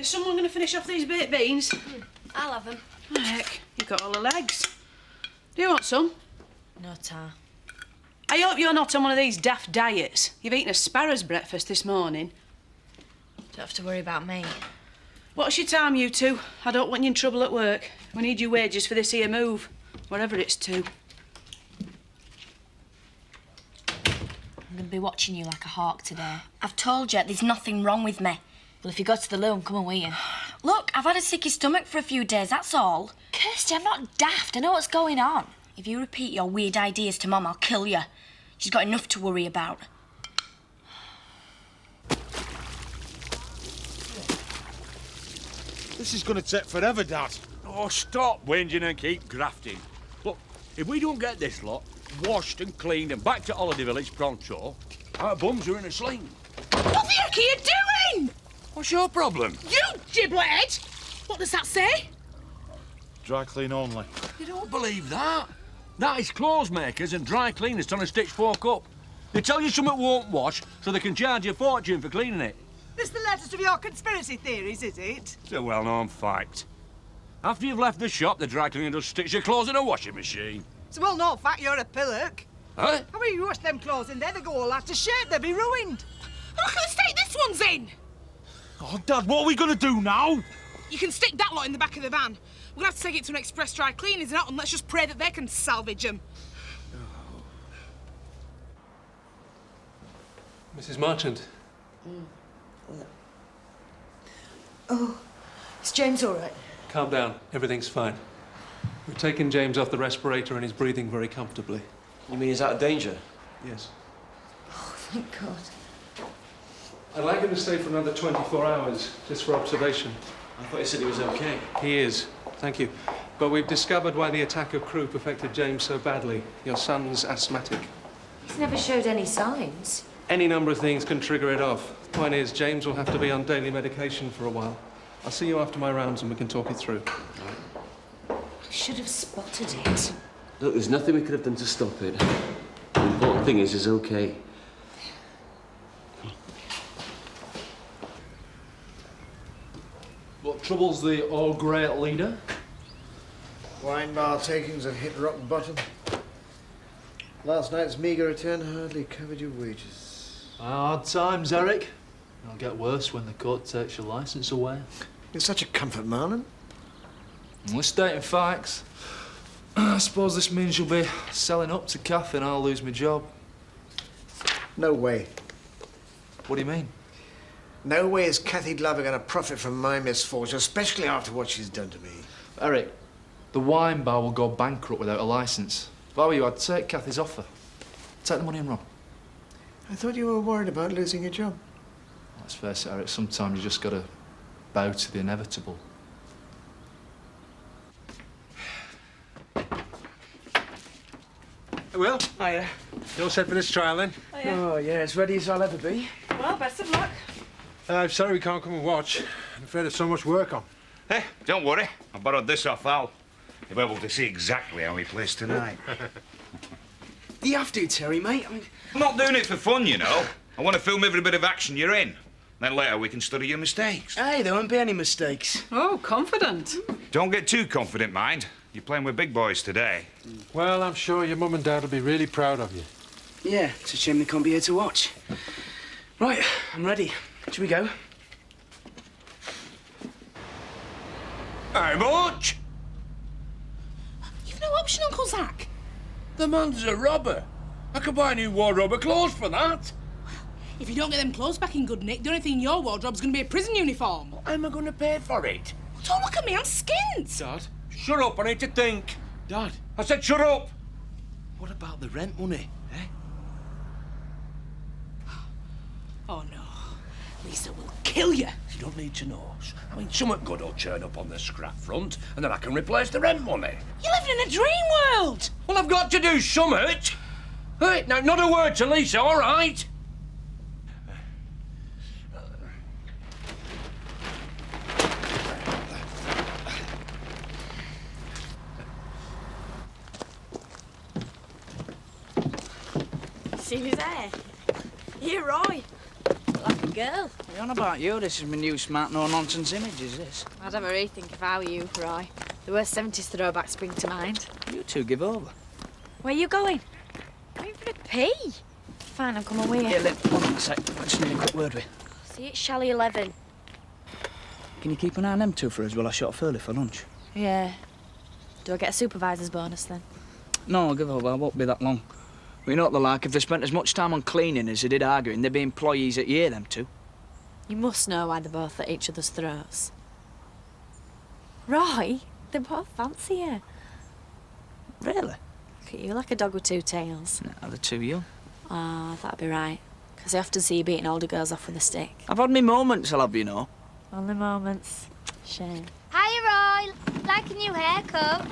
Is someone going to finish off these baked beans? I'll have them. Oh, heck, you've got all the legs. Do you want some? No, Ta. I hope you're not on one of these daft diets. You've eaten a sparrow's breakfast this morning. Don't have to worry about me. What's your time, you two? I don't want you in trouble at work. We need your wages for this here move, wherever it's to. I'm going to be watching you like a hawk today. I've told you, there's nothing wrong with me. Well, if you go to the loo, I'm coming with you. Look, I've had a sicky stomach for a few days, that's all. Kirsty, I'm not daft. I know what's going on. If you repeat your weird ideas to Mum, I'll kill you. She's got enough to worry about. This is going to take forever, Dad. Oh, stop whinging and keep grafting. Look, if we don't get this lot washed and cleaned and back to Holiday Village pronto, our bums are in a sling. What the heck are you doing? What's your problem? You giblet! What does that say? Dry clean only. You don't believe that? That is clothes makers and dry cleaners trying to stitch folk up. They tell you something won't wash so they can charge you a fortune for cleaning it. This the latest of your conspiracy theories, is it? It's a well-known fact. After you've left the shop, the dry cleaner does stitch your clothes in a washing machine. It's a well-known fact you're a pillock. Huh? I mean, you wash them clothes in there, they go all out of shape, they'll be ruined. Look at the state this one's in! Oh, Dad, what are we going to do now? You can stick that lot in the back of the van. We're going to have to take it to an express dry cleaners and let's just pray that they can salvage them. Mrs. Marchant. Oh, is James all right? Calm down. Everything's fine. We've taken James off the respirator and he's breathing very comfortably. You mean he's out of danger? Yes. Oh, thank God. I'd like him to stay for another 24 hours, just for observation. I thought you said he was okay. He is. Thank you. But we've discovered why the attack of croup affected James so badly. Your son's asthmatic. He's never showed any signs. Any number of things can trigger it off. The point is, James will have to be on daily medication for a while. I'll see you after my rounds and we can talk it through. I should have spotted it. Look, there's nothing we could have done to stop it. The important thing is he's okay. What troubles the all-great leader? Wine bar takings have hit rock bottom. Last night's meagre return hardly covered your wages. Hard times, Eric. It'll get worse when the court takes your licence away. You're such a comfort, Marlon. We're stating facts. I suppose this means you'll be selling up to Kath and I'll lose my job. No way. What do you mean? No way is Kathy Glover going to profit from my misfortune, especially after what she's done to me. Eric, the wine bar will go bankrupt without a licence. If I were you, I'd take Kathy's offer. Take the money and run. I thought you were worried about losing your job. Let's face it, Eric, sometimes you just got to bow to the inevitable. Will? Hiya. You all set for this trial, then? Oh, yeah, as ready as I'll ever be. Well, best of luck. I'm sorry we can't come and watch. I'm afraid there's so much work on. Hey, don't worry. I borrowed this off Al. You'll be able to see exactly how he plays tonight. You have to, Terry, mate. I'm not doing it for fun, you know. I want to film every bit of action you're in. Then later we can study your mistakes. Hey, there won't be any mistakes. Oh, confident. Don't get too confident, mind. You're playing with big boys today. Well, I'm sure your mum and dad will be really proud of you. Yeah, it's a shame they can't be here to watch. Right, I'm ready. Should we go? How much? You've no option, Uncle Zach. The man's a robber. I could buy new wardrobe of clothes for that. If you don't get them clothes back in good nick, the only thing in your wardrobe's going to be a prison uniform. How am I going to pay for it? Don't look at me, I'm skint. Dad? Shut up, I need to think. Dad, I said shut up. what about the rent money, eh? Oh, no. Lisa will kill you. You don't need to know. I mean, something good will churn up on the scrap front, and then I can replace the rent money. You're living in a dream world. Well, I've got to do something. Hey, now, not a word to Lisa, all right? See who's there? Here, Roy. like a girl. You're on about you. This is my new smart, no-nonsense image, is this? I'd have a rethink if I were you, Roy. The worst 70s throwback spring to mind. You two give over. Where are you going? Going for a pee. Fine, I'm coming with you. Here, Lynn, hold on a sec. I just need a quick word with you. See you at Chalet 11. Can you keep an eye on them two for us while I shut off early for lunch? Yeah. Do I get a supervisor's bonus then? No, I'll give over. I won't be that long. We know what they're like. If they spent as much time on cleaning as they did arguing, they'd be employees at year, them two. You must know why they're both at each other's throats. Roy, they both fancy you. Really? Look at you, like a dog with two tails. No, they're too young. Ah, that'd be right. Because I often see you beating older girls off with a stick. I've had me moments, I'll have you know. Only moments. Shame. Hiya, Roy. Like a new haircut.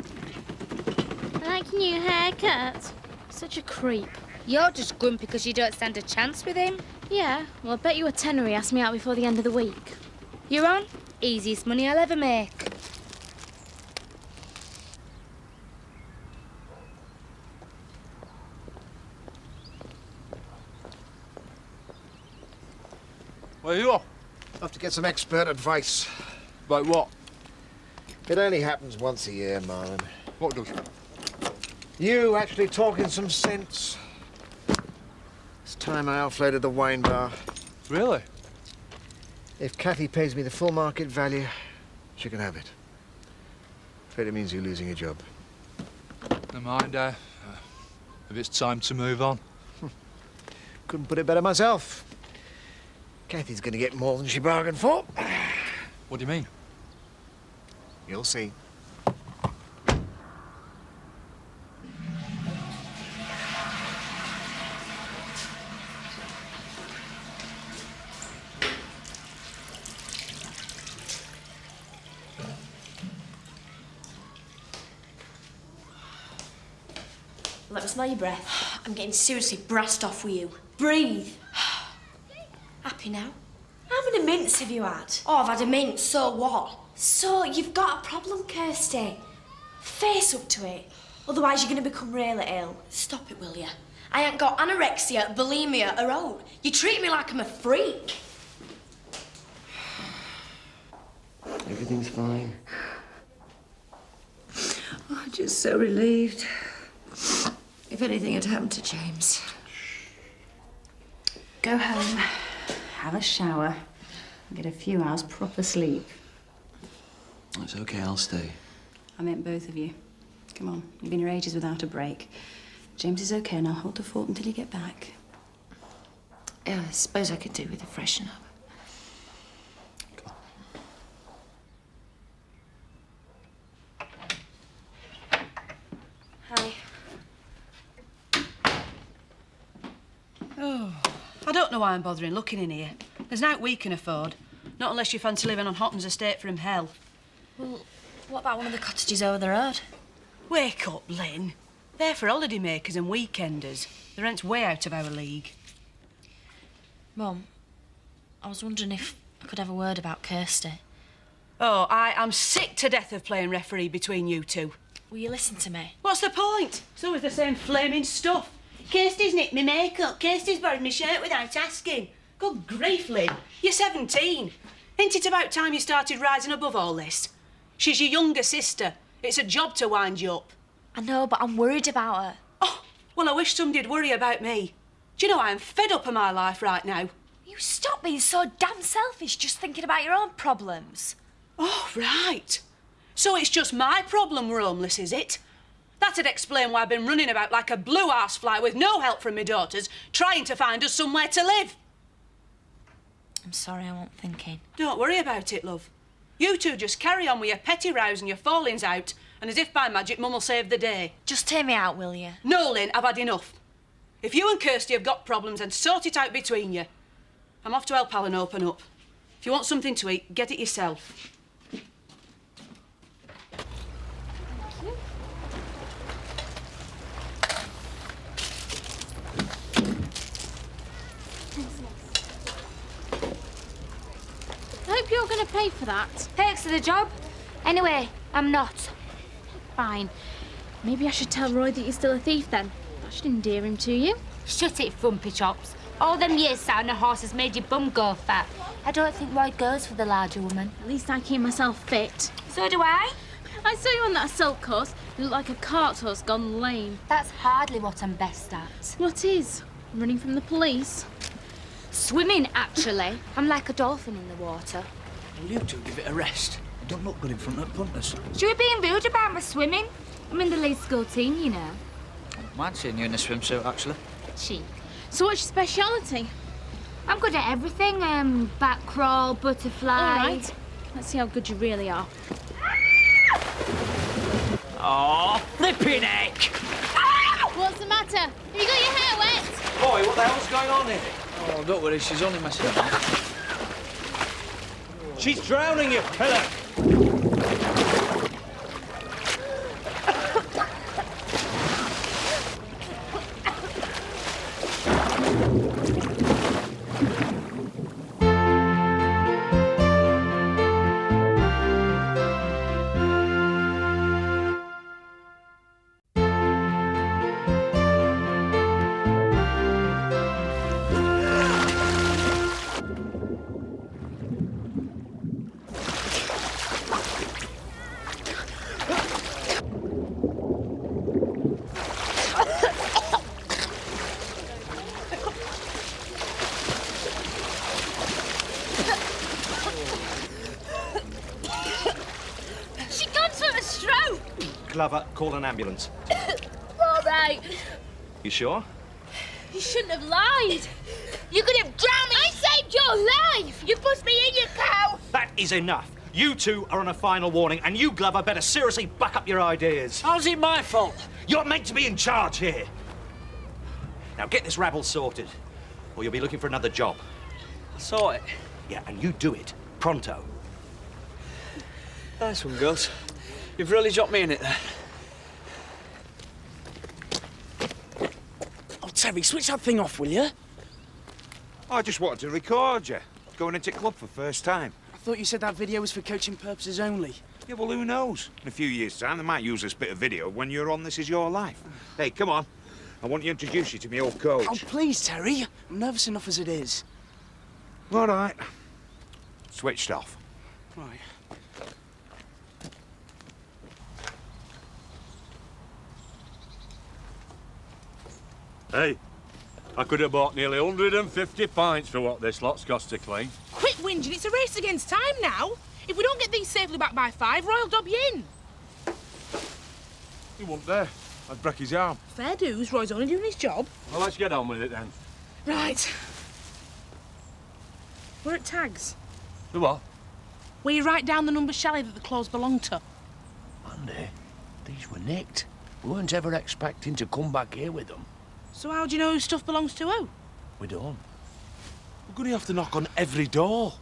Like a new haircut. Such a creep. You're just grumpy because you don't stand a chance with him. Yeah, well, I bet you a tenner he asked me out before the end of the week. You're on? Easiest money I'll ever make. Where are you off? Have to get some expert advice. About what? It only happens once a year, Marlon. What does? You actually talking some sense. It's time I offloaded the wine bar. Really? If Kathy pays me the full market value, she can have it. Afraid it means you losing your job. Never mind, if it's time to move on. Couldn't put it better myself. Kathy's gonna get more than she bargained for. What do you mean? You'll see. Let me smell your breath. I'm getting seriously brassed off with you. Breathe. Happy now? How many mints have you had? Oh, I've had a mint, so what? So, you've got a problem, Kirsty. Face up to it. Otherwise, you're going to become really ill. Stop it, will you? I ain't got anorexia, bulimia, or own. You treat me like I'm a freak. Everything's fine. Oh, I'm just so relieved. If anything had happened to James. Go home, have a shower, and get a few hours proper sleep. It's okay, I'll stay. I meant both of you. Come on, you've been here ages without a break. James is okay, and I'll hold the fort until you get back. Yeah, I suppose I could do with a freshen up. Hi. Oh, I don't know why I'm bothering looking in here. There's nought we can afford. Not unless you fancy living on Hotton's estate from hell. Well, what about one of the cottages over the road? Wake up, Lynn. They're for holiday makers and weekenders. The rent's way out of our league. Mum, I was wondering if I could have a word about Kirsty. Oh, I am sick to death of playing referee between you two. Will you listen to me? What's the point? It's always the same flaming stuff. Kirsty's nicked me makeup. Kirsty's borrowed my shirt without asking. Good grief, Lynn. You're 17. Ain't it about time you started rising above all this? She's your younger sister. It's a job to wind you up. I know, but I'm worried about her. Oh, well, I wish somebody'd worry about me. Do you know, I'm fed up of my life right now. You stop being so damn selfish just thinking about your own problems. Oh, right. So it's just my problem we're homeless, is it? That'd explain why I've been running about like a blue housefly with no help from my daughters, trying to find us somewhere to live. I'm sorry, I wasn't thinking. Don't worry about it, love. You two just carry on with your petty rows and your fallings out, and as if by magic, Mum'll save the day. Just hear me out, will you? No, Lynn, I've had enough. If you and Kirsty have got problems, then sort it out between you. I'm off to help Alan open up. If you want something to eat, get it yourself. I hope you're going to pay for that. Perks of the job. Anyway, I'm not. Fine. Maybe I should tell Roy that you're still a thief then. That should endear him to you. Shut it, frumpy chops. All them years sat on a horse has made your bum go fat. I don't think Roy goes for the larger woman. At least I keep myself fit. So do I. I saw you on that silk course. You look like a cart horse gone lame. That's hardly what I'm best at. What is? Running from the police? Swimming, actually. I'm like a dolphin in the water. Will you two give it a rest? You don't look good in front of the punters. Should we be rude about my swimming? I'm in the lead school team, you know. Might seen you in a swimsuit, actually. Cheek. So what's your speciality? I'm good at everything. Back crawl, butterfly. All right. Let's see how good you really are. Oh, flipping heck! What's the matter? Have you got your hair wet? Boy, what the hell's going on here? Oh, don't worry, she's only messing around. She's drowning, you pillar! Glover, call an ambulance. All right. You sure? You shouldn't have lied. You could have drowned me. I saved your life. You pushed me in, you cow. That is enough. You two are on a final warning, and you, Glover, better seriously back up your ideas. How's it my fault? You're meant to be in charge here. Now get this rabble sorted, or you'll be looking for another job. I saw it. Yeah, and you do it pronto. Nice one, girls. You've really dropped me in it there. Oh, Terry, switch that thing off, will you? I just wanted to record you. Going into club for first time. I thought you said that video was for coaching purposes only. Yeah, well, who knows? In a few years' time, they might use this bit of video when you're on This Is Your Life. Hey, come on. I want to introduce you to my old coach. Oh, please, Terry. I'm nervous enough as it is. All right. Switched off. Right. Hey, I could have bought nearly 150 pints for what this lot's cost to clean. Quit whinging, it's a race against time now. If we don't get these safely back by 5, Roy will dob you in. He wasn't there. I'd break his arm. Fair dues, Roy's only doing his job. Well, let's get on with it then. Right. We're at Tags. The what? Where you write down the number chalet that the clothes belong to. Andy, these were nicked. We weren't ever expecting to come back here with them. So how do you know whose stuff belongs to who? We don't. We're going to have to knock on every door.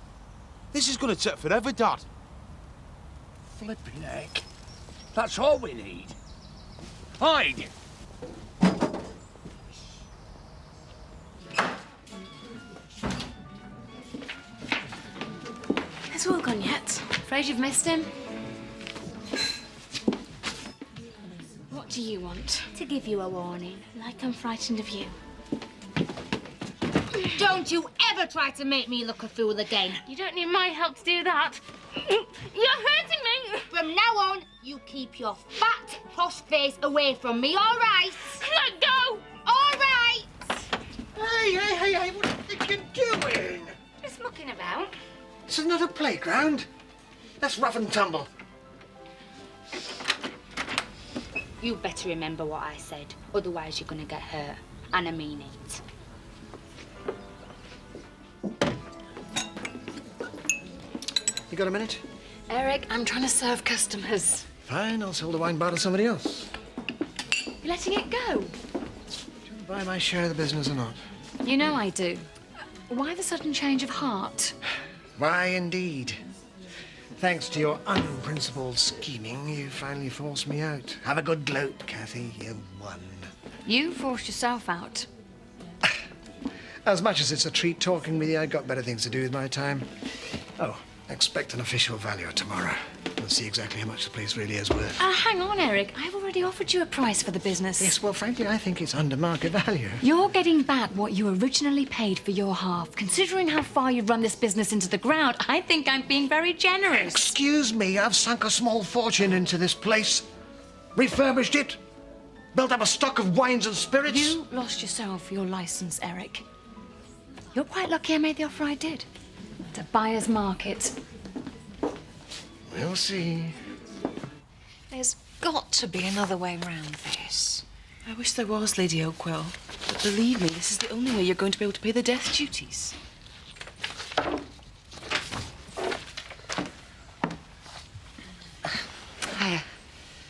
This is going to take forever, Dad. Flipping heck. That's all we need. Hide! Has Will gone yet? Afraid you've missed him? What do you want? To give you a warning. Like I'm frightened of you. Don't you ever try to make me look a fool again. You don't need my help to do that. You're hurting me. From now on, you keep your fat, posh face away from me, all right? Let go! All right! Hey, what are you doing? Just mucking about. This is not a playground. That's rough and tumble. You better remember what I said, otherwise you're gonna get hurt. And I mean it. You got a minute? Eric, I'm trying to serve customers. Fine, I'll sell the wine bar to somebody else. You're letting it go? Do you buy my share of the business or not? You know I do. Why the sudden change of heart? Why, indeed. Thanks to your unprincipled scheming, you finally forced me out. Have a good gloat, Kathy. You won. You forced yourself out. As much as it's a treat talking with you, I've got better things to do with my time. Oh, expect an official valuer tomorrow. and see exactly how much the place really is worth. Hang on, Eric. I've already offered you a price for the business. Yes, well, frankly, I think it's under market value. You're getting back what you originally paid for your half. Considering how far you've run this business into the ground, I think I'm being very generous. Excuse me, I've sunk a small fortune into this place. Refurbished it. Built up a stock of wines and spirits. You lost yourself your licence, Eric. You're quite lucky I made the offer I did. It's a buyer's market. We'll see. There's got to be another way round this. I wish there was, Lady Oakwell. But believe me, this is the only way you're going to be able to pay the death duties. Hiya.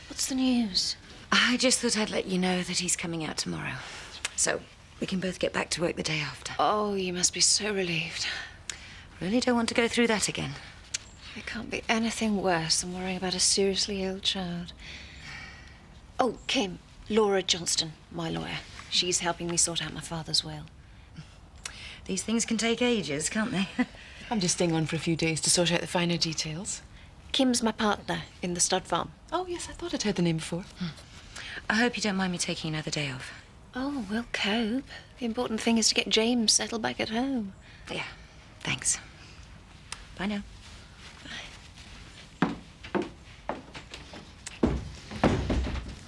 What's the news? I just thought I'd let you know that he's coming out tomorrow. So we can both get back to work the day after. Oh, you must be so relieved. Really don't want to go through that again. There can't be anything worse than worrying about a seriously ill child. Oh, Kim, Laura Johnston, my lawyer. She's helping me sort out my father's will. These things can take ages, can't they? I'm just staying on for a few days to sort out the finer details. Kim's my partner in the stud farm. Oh, yes, I thought I'd heard the name before. I hope you don't mind me taking another day off. Oh, we'll cope. The important thing is to get James settled back at home. Yeah, thanks. Bye now.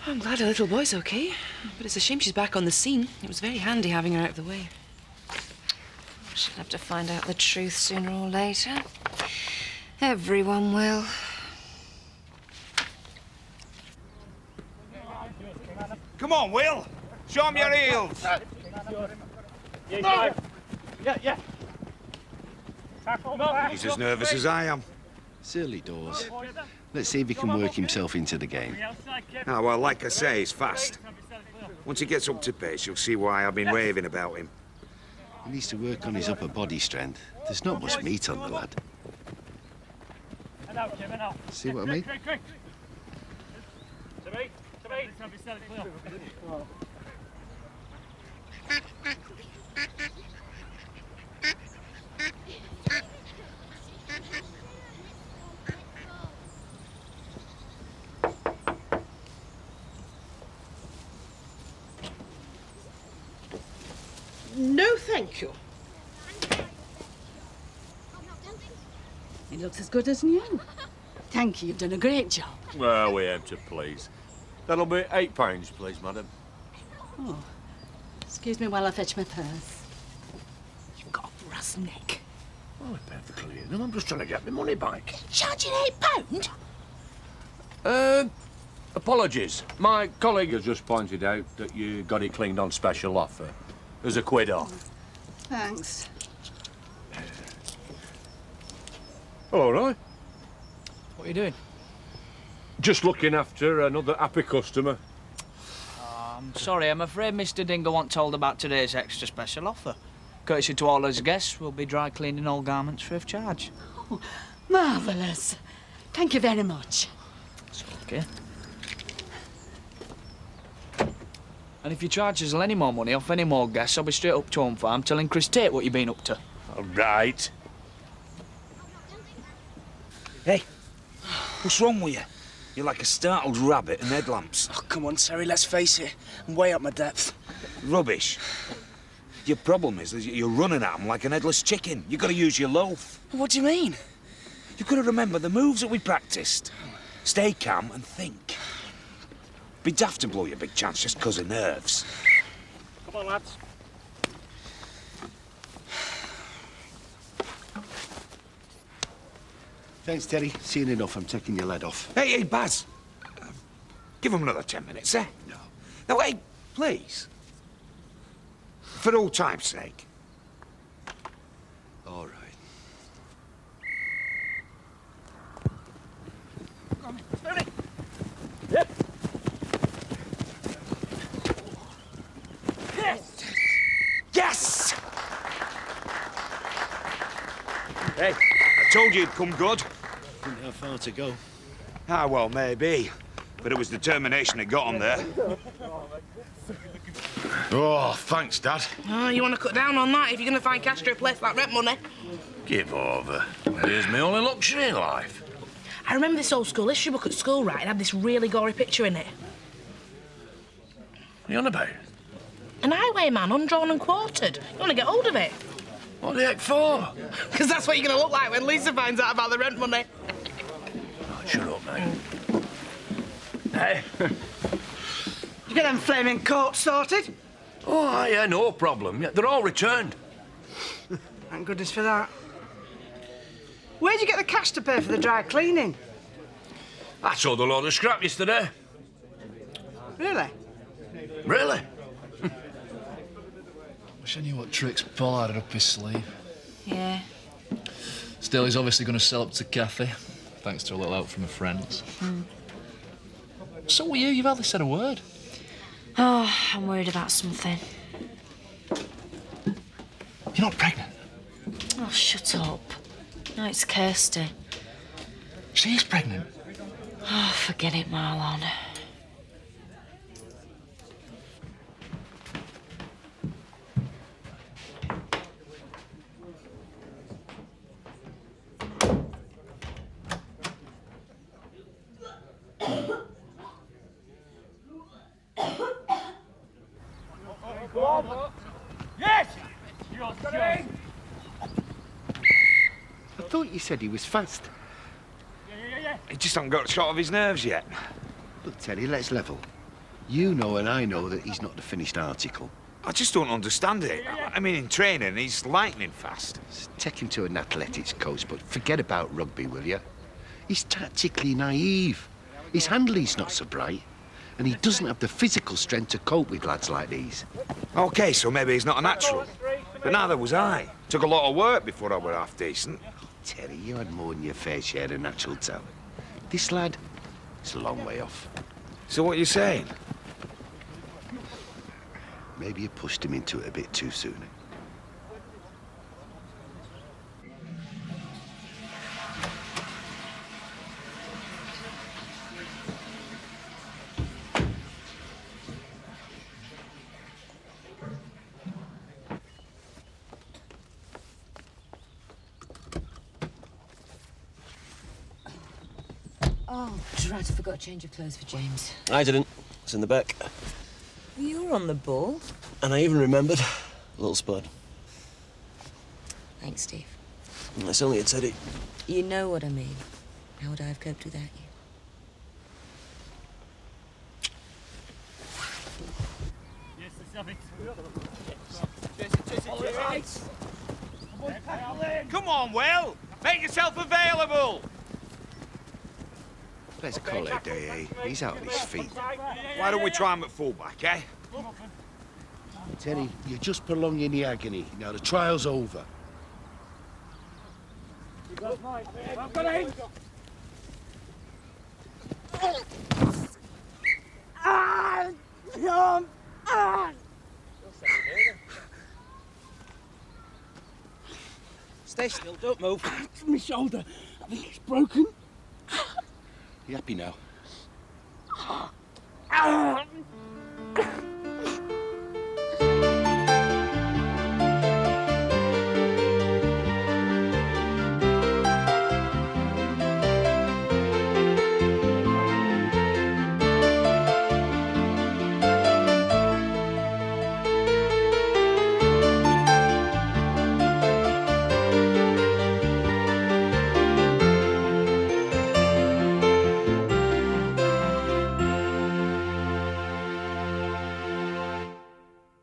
I'm glad her little boy's okay, but it's a shame she's back on the scene. It was very handy having her out of the way. She'll have to find out the truth sooner or later. Everyone will. Come on, Will. Show 'em your heels. Yeah. He's as nervous as I am. Silly doors. Let's see if he can work himself into the game. Ah, well, like I say, he's fast. Once he gets up to pace, you'll see why I've been raving about him. He needs to work on his upper body strength. There's not much meat on the lad. See what I mean? No, thank you. He looks as good as new. Thank you, you've done a great job. Well, we aim to please. That'll be £8, please, madam. Oh, excuse me while I fetch my purse. You've got a brass neck. Oh, perfectly. No, I'm just trying to get my money back. Charging Uh, £8? apologies. My colleague has just pointed out that you got it cleaned on special offer. There's a quid off. Thanks. All right. What are you doing? Just looking after another happy customer. Oh, I'm sorry, I'm afraid Mr. Dingo wasn't told about today's extra special offer. Courtesy to all his guests, we'll be dry cleaning all garments free of charge. Oh, marvellous. Thank you very much. It's okay. And if you charge us any more money off any more guests, I'll be straight up to Home Farm telling Chris Tate what you've been up to. All right. Hey, what's wrong with you? You're like a startled rabbit in headlamps. Oh, come on, Terry, let's face it. I'm way up my depth. Rubbish. Your problem is that you're running at them like an headless chicken. You've got to use your loaf. What do you mean? You've got to remember the moves that we practiced. Stay calm and think. Be daft to blow your big chance just 'cause of nerves. Come on, lads. Thanks, Terry. Seen enough. I'm taking your lead off. Hey, Baz. Give him another 10 minutes, eh? No. No, hey, please. For all time's sake. All right. Yep. Yes! Hey, I told you it'd come good. Didn't have far to go. Ah, well, maybe. But it was determination that got him there. Oh, thanks, Dad. Oh, you want to cut down on that if you're going to find cash to replace that rent money? Give over. Here's my only luxury in life. I remember this old school history book at school, right? It had this really gory picture in it. What are you on about? An highwayman, undrawn and quartered. You want to get hold of it? What the heck for? Because that's what you're going to look like when Lisa finds out about the rent money. Oh, shut up, mate. Hey. You get them flaming coats sorted? Oh, yeah, no problem. Yeah, they're all returned. Thank goodness for that. Where'd you get the cash to pay for the dry cleaning? I sold a load of scrap yesterday. Really? Really? Wish I knew what tricks Paul had up his sleeve. Yeah. Still, he's obviously going to sell up to Kathy, thanks to a little help from her friends. So were you. You've hardly said a word. Oh, I'm worried about something. You're not pregnant? Oh, shut up. No, it's Kirsty. She's pregnant? Oh, forget it, Marlon. Yes! I thought you said he was fast. He just hasn't got a shot of his nerves yet. Look, Teddy, let's level. You know and I know that he's not the finished article. I just don't understand it. I mean, in training, he's lightning fast. Take him to an athletics coach, but forget about rugby, will you? He's tactically naive. His handling's not so bright. And he doesn't have the physical strength to cope with lads like these. OK, so maybe he's not a natural. But neither was I. Took a lot of work before I were half decent. Terry, you had more than your fair share of natural talent. This lad, it's a long way off. So what are you saying? Maybe you pushed him into it a bit too soon. Oh, drat, I forgot to change your clothes for James. I didn't. It's in the back. You were on the ball. And I even remembered. A little spud. Thanks, Steve. It's only a teddy. You know what I mean. How would I have coped without you? Come on, Will! Make yourself available! Let's call it a day, eh? He's out on his feet. Why don't we try him at fullback, eh? Teddy, you're just prolonging the agony. Now the trial's over. Stay still, don't move. It's my shoulder. I think it's broken. You happy now?